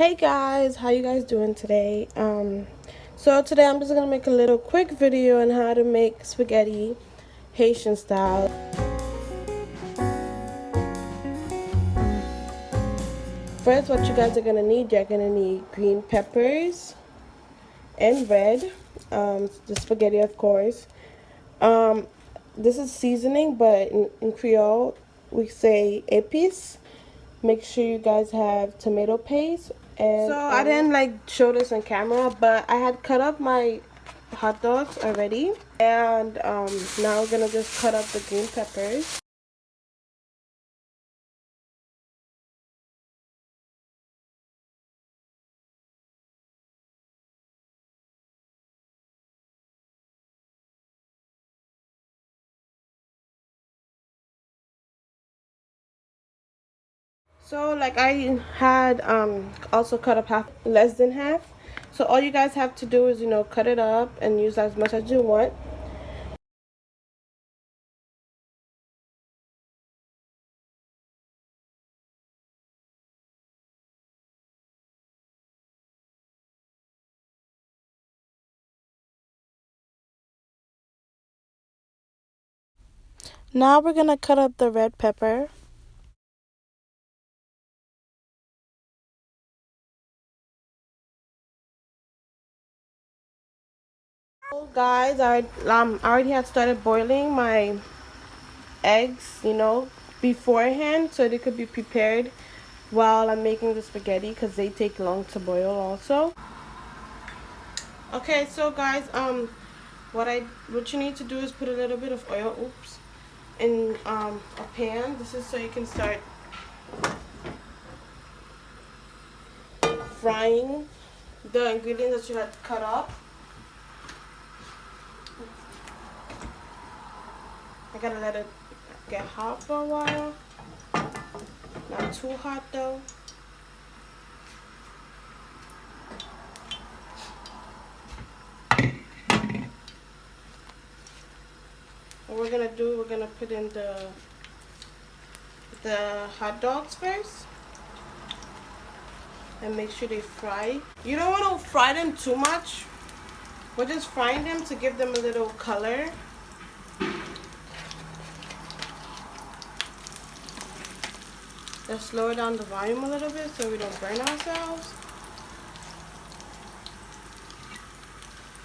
Hey guys, how you guys doing today? So today I'm just gonna make a little quick video on how to make spaghetti Haitian style. First, what you guys are gonna need, you're gonna need green peppers and red, the spaghetti of course. This is seasoning, but in Creole we say épices. Make sure you guys have tomato paste. And so I didn't show this on camera, but I had cut up my hot dogs already, and now we're gonna just cut up the green peppers. So I had also cut up less than half. So all you guys have to do is cut it up and use as much as you want. Now we're gonna cut up the red pepper. So guys, I already had started boiling my eggs, beforehand, so they could be prepared while I'm making the spaghetti, because they take long to boil also. Okay, so guys, what you need to do is put a little bit of oil, in a pan. This is so you can start frying the ingredients that you had cut up. I gotta let it get hot for a while. Not too hot though. What we're gonna do, we're gonna put in the hot dogs first and make sure they fry. You don't want to fry them too much. We're just frying them to give them a little color. Let's lower down the volume a little bit so we don't burn ourselves.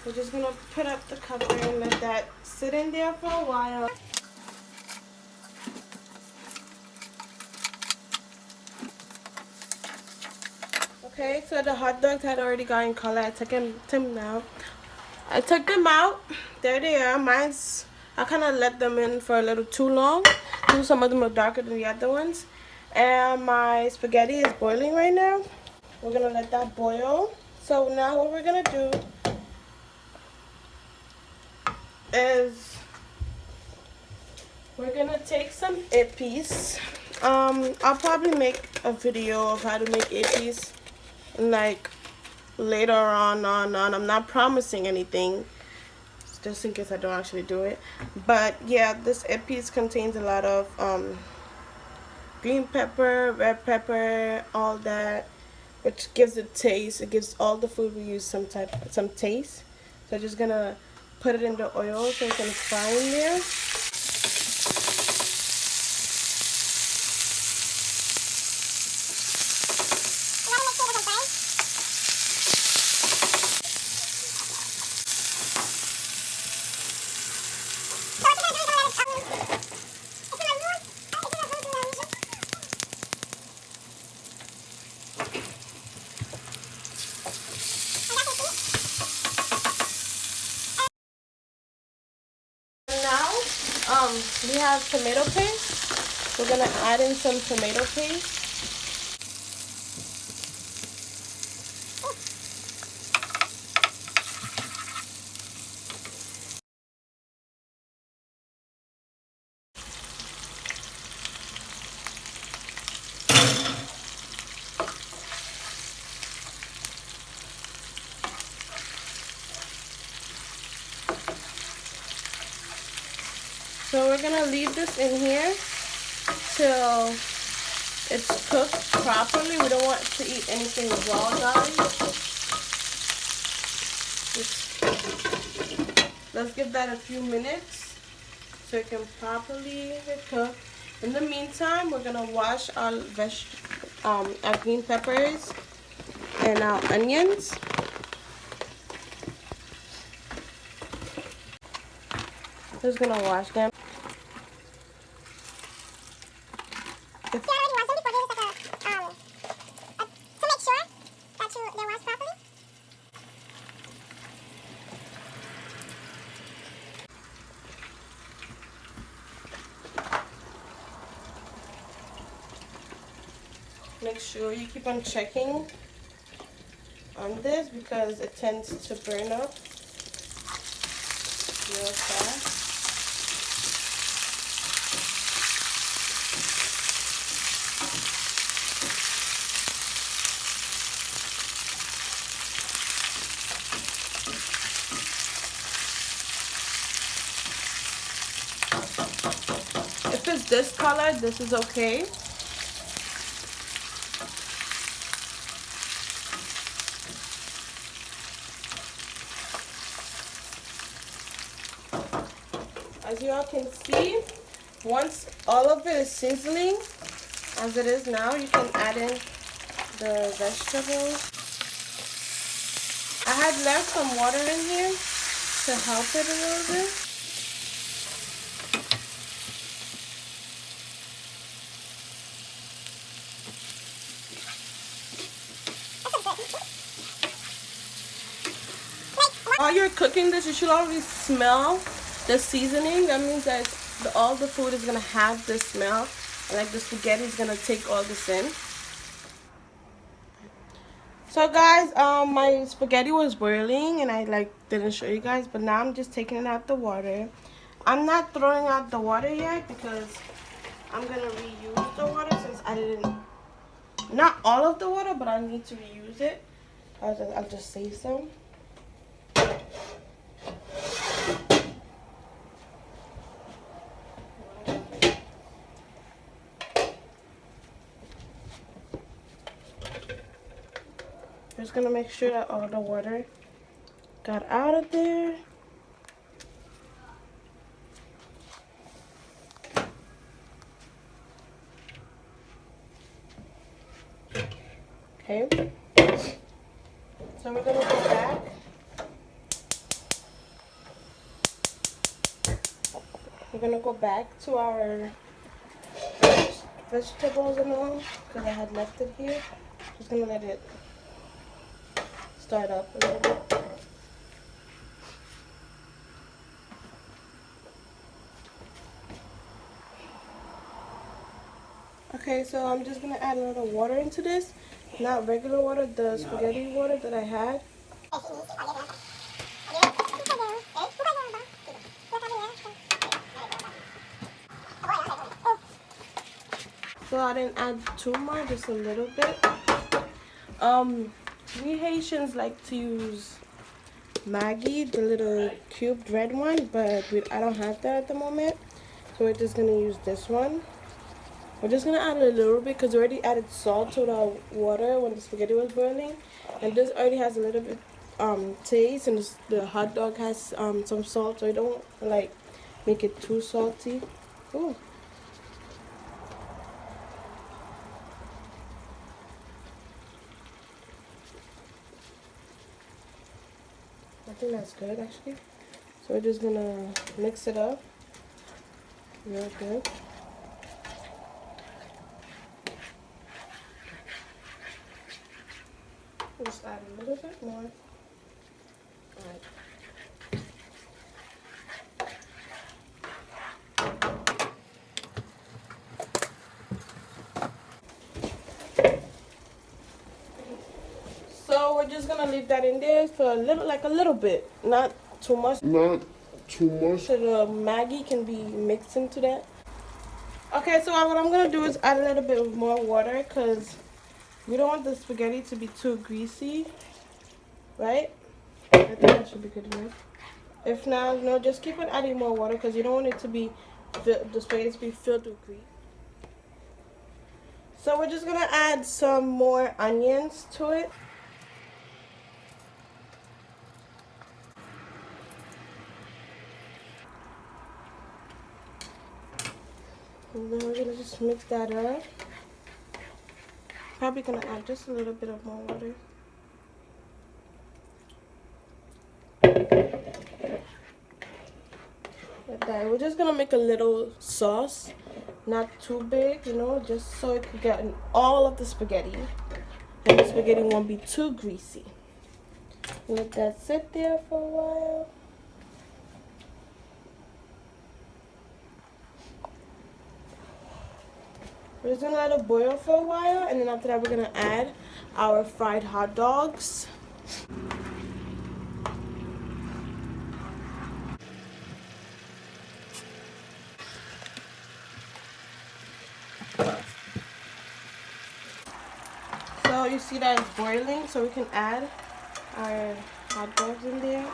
We're just gonna put up the cover and let that sit in there for a while. Okay, so the hot dogs had already gotten color. I took them out. I took them out. There they are. I kind of let them in for a little too long. Some of them are darker than the other ones. And my spaghetti is boiling right now. We're gonna let that boil. So now what we're gonna do is we're gonna take some épices. I'll probably make a video of how to make épices later on. I'm not promising anything, just in case I don't actually do it. But yeah, this épice contains a lot of green pepper, red pepper, all that, which gives it taste. It gives all the food we use some taste. So I'm just gonna put it in the oil so it's gonna fry in there. We have tomato paste. We're gonna add in some tomato paste. So we're gonna leave this in here till it's cooked properly. We don't want to eat anything raw, guys. Let's give that a few minutes so it can properly cook. In the meantime, we're gonna wash our our green peppers and our onions. Just gonna wash them. You already wash them before they just to make sure that they're washed properly. Make sure you keep on checking on this because it tends to burn up real fast. If it's this color, this is okay. As you all can see, once all of it is sizzling, as it is now, you can add in the vegetables. I had left some water in here to help it a little bit. While you're cooking this, you should always smell the seasoning. That means that all the food is gonna have this smell, and like the spaghetti is gonna take all this in. So guys, my spaghetti was boiling, and I didn't show you guys, but now I'm just taking it out the water. I'm not throwing out the water yet because I'm gonna reuse the water since I didn't. Not all of the water, but I need to reuse it. I'll just save some. Just gonna make sure that all the water got out of there. Okay. So we're gonna go back. We're gonna go back to our vegetables and all because I had left it here. Just gonna let it start up a little bit. Okay, so I'm just gonna add a little water into this. Not regular water, the spaghetti water that I had. So I didn't add too much, just a little bit. We Haitians like to use Maggi, the little cubed red one, but I don't have that at the moment. So we're just gonna use this one. We're just gonna add a little bit because we already added salt to the water when the spaghetti was boiling, and this already has a little bit taste, and the hot dog has some salt, so you don't like make it too salty. Ooh. I think that's good actually. So we're just gonna mix it up real good. Just add a little bit more. Alright. So we're just gonna leave that in there for a little bit, not too much. Not too much. So the Maggi can be mixed into that. Okay, so what I'm gonna do is add a little bit more water because we don't want the spaghetti to be too greasy, right? I think that should be good enough. If not, no, just keep on adding more water because you don't want it to be the spaghetti to be filled with grease. So we're just gonna add some more onions to it. And then we're gonna just mix that up. Probably gonna add just a little bit of more water. Like that. We're just gonna make a little sauce, not too big, you know, just so it could get in all of the spaghetti, and the spaghetti won't be too greasy. Let that sit there for a while. We're just gonna let it boil for a while, and then after that we're gonna add our fried hot dogs. So you see that it's boiling, so we can add our hot dogs in there.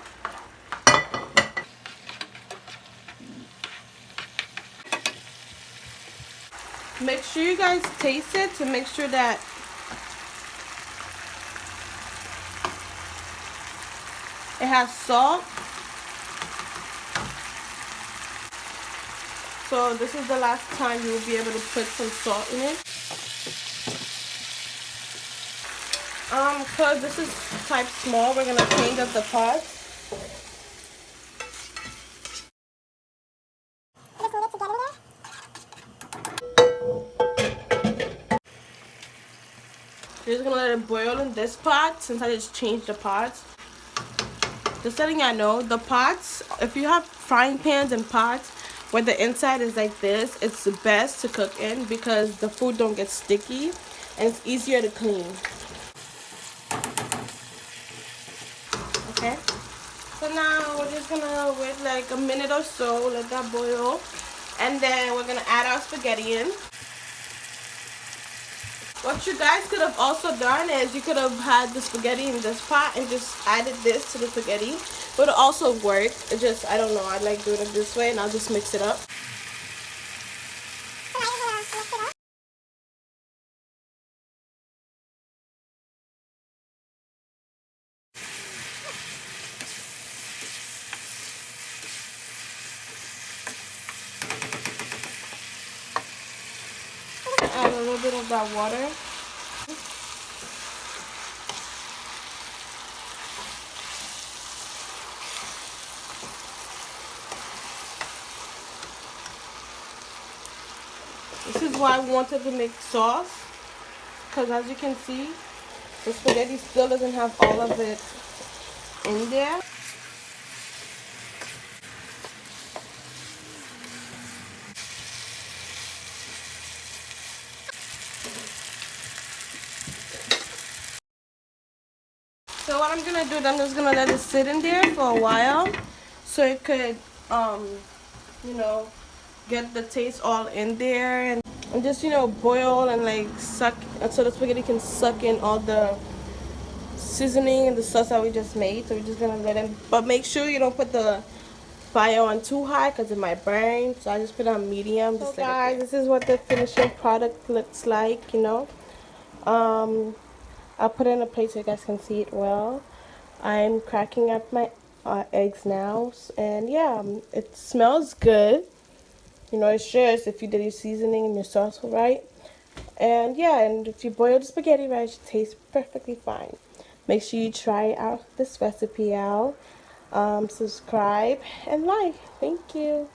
Make sure you guys taste it to make sure that it has salt. So this is the last time you will be able to put some salt in it. Cause this is type small, we're gonna change up the pot. You're just gonna let it boil in this pot since I just changed the pots. Just letting y'all know, the pots, if you have frying pans and pots where the inside is like this, it's the best to cook in because the food don't get sticky and it's easier to clean. Okay, so now we're just gonna wait like a minute or so, let that boil, and then we're gonna add our spaghetti in. What you guys could have also done is you could have had the spaghetti in this pot and just added this to the spaghetti. But it also work. It just, I don't know, I like doing it this way, and I'll just mix it up. Add a little bit of that water. This is why I wanted to make sauce, because as you can see, the spaghetti still doesn't have all of it in there. So what I'm gonna do is I'm just gonna let it sit in there for a while, so it could, you know, get the taste all in there, and just, you know, boil and like suck, so the spaghetti can suck in all the seasoning and the sauce that we just made. So we're just gonna let it, but make sure you don't put the fire on too high because it might burn. So I just put it on medium. So guys, this is what the finishing product looks like, you know. I'll put it in a plate so you guys can see it well. I'm cracking up my eggs now, and yeah, it smells good. You know, it shows if you did your seasoning and your sauce right. And yeah, and if you boil the spaghetti right, it should taste perfectly fine. Make sure you try out this recipe out. Subscribe and like. Thank you.